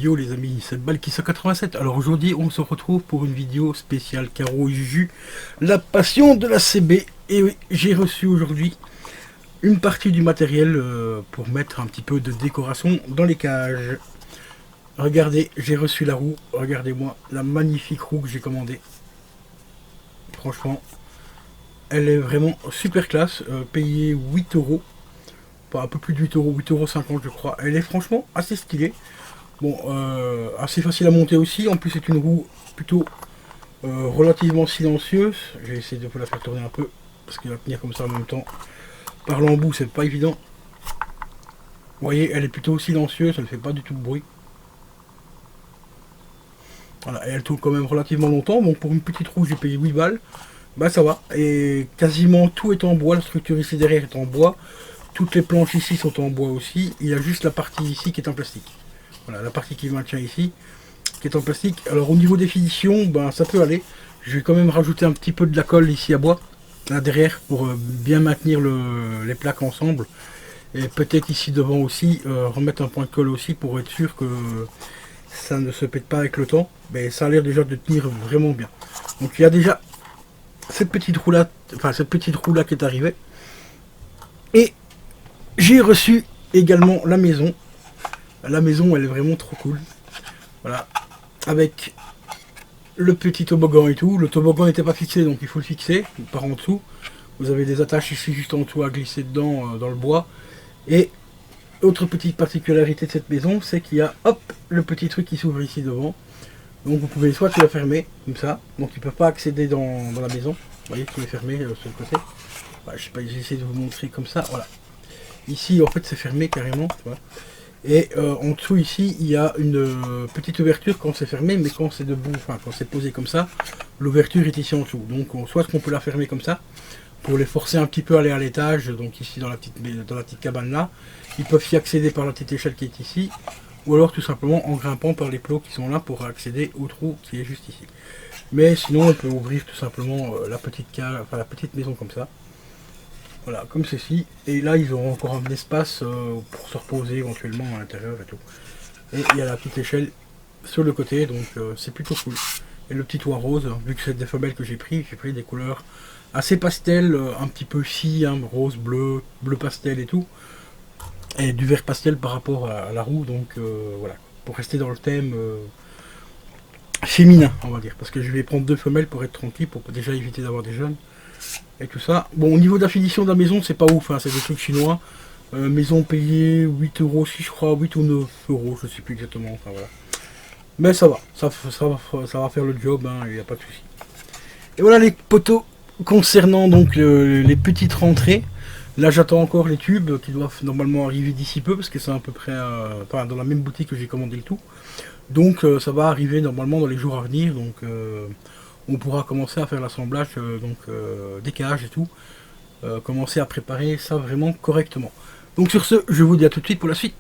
vidéo les amis, c'est Balki 187. Alors aujourd'hui on se retrouve pour une vidéo spéciale Caro et Juju, la passion de la CB. Et oui, j'ai reçu aujourd'hui une partie du matériel pour mettre un petit peu de décoration dans les cages. Regardez, j'ai reçu la roue, regardez-moi la magnifique roue que j'ai commandée. Franchement, elle est vraiment super classe, payée 8 euros. Pas un peu plus de 8 euros, 8,50 € je crois. Elle est franchement assez stylée. Bon, assez facile à monter aussi. En plus, c'est une roue plutôt relativement silencieuse. Je vais essayer de vous la faire tourner un peu parce qu'elle va tenir comme ça en même temps. Par l'embout, c'est pas évident. Vous voyez, elle est plutôt silencieuse, elle ne fait pas du tout de bruit. Voilà, et elle tourne quand même relativement longtemps. Donc pour une petite roue, j'ai payé 8 balles. Bah ça va. Et quasiment tout est en bois. La structure ici derrière est en bois. Toutes les planches ici sont en bois aussi. Il y a juste la partie ici qui est en plastique. Voilà, la partie qui maintient ici, qui est en plastique. Alors au niveau des finitions, ben, ça peut aller. Je vais quand même rajouter un petit peu de la colle ici à bois, là derrière, pour bien maintenir les plaques ensemble. Et peut-être ici devant aussi, remettre un point de colle aussi pour être sûr que ça ne se pète pas avec le temps. Mais ça a l'air déjà de tenir vraiment bien. Donc il y a déjà cette petite roue là, qui est arrivée. Et j'ai reçu également la maison. La maison, elle est vraiment trop cool. Voilà. Avec le petit toboggan et tout. Le toboggan n'était pas fixé, donc il faut le fixer par en dessous. Vous avez des attaches ici juste en dessous à glisser dedans dans le bois. Et autre petite particularité de cette maison, c'est qu'il y a hop le petit truc qui s'ouvre ici devant. Donc vous pouvez soit la fermer comme ça, donc ils ne peuvent pas accéder dans la maison. Vous voyez qu'il est fermé sur le côté. Voilà, je sais pas, j'ai essayé de vous montrer comme ça. Voilà. Ici en fait c'est fermé carrément. Voilà. Et en dessous ici il y a une petite ouverture quand c'est fermé, mais quand c'est debout, enfin quand c'est posé comme ça, l'ouverture est ici en dessous. Donc soit qu'on peut la fermer comme ça, pour les forcer un petit peu à aller à l'étage, donc ici dans la petite cabane là, ils peuvent y accéder par la petite échelle qui est ici, ou alors tout simplement en grimpant par les plots qui sont là pour accéder au trou qui est juste ici. Mais sinon on peut ouvrir tout simplement la petite maison comme ça. Voilà, comme ceci. Et là, ils auront encore un espace pour se reposer éventuellement à l'intérieur et tout. Et il y a la petite échelle sur le côté, donc c'est plutôt cool. Et le petit toit rose, vu que c'est des femelles que j'ai pris des couleurs assez pastel, un petit peu chi, hein, rose, bleu, bleu pastel et tout. Et du vert pastel par rapport à la roue, donc voilà. Pour rester dans le thème féminin, on va dire. Parce que je vais prendre 2 femelles pour être tranquille, pour déjà éviter d'avoir des jeunes. Et tout ça. Bon, au niveau de la finition de la maison, c'est pas ouf, hein, c'est des trucs chinois. Maison payée 8 euros aussi, je crois, 8 ou 9 euros, je sais plus exactement. Enfin voilà. Mais ça va, ça va faire le job, il n'y a pas de souci. Et voilà les poteaux concernant donc les petites rentrées. Là, j'attends encore les tubes qui doivent normalement arriver d'ici peu, parce que c'est à peu près dans la même boutique que j'ai commandé le tout. Donc ça va arriver normalement dans les jours à venir. Donc on pourra commencer à faire l'assemblage des cages et tout, commencer à préparer ça vraiment correctement. Donc sur ce, je vous dis à tout de suite pour la suite.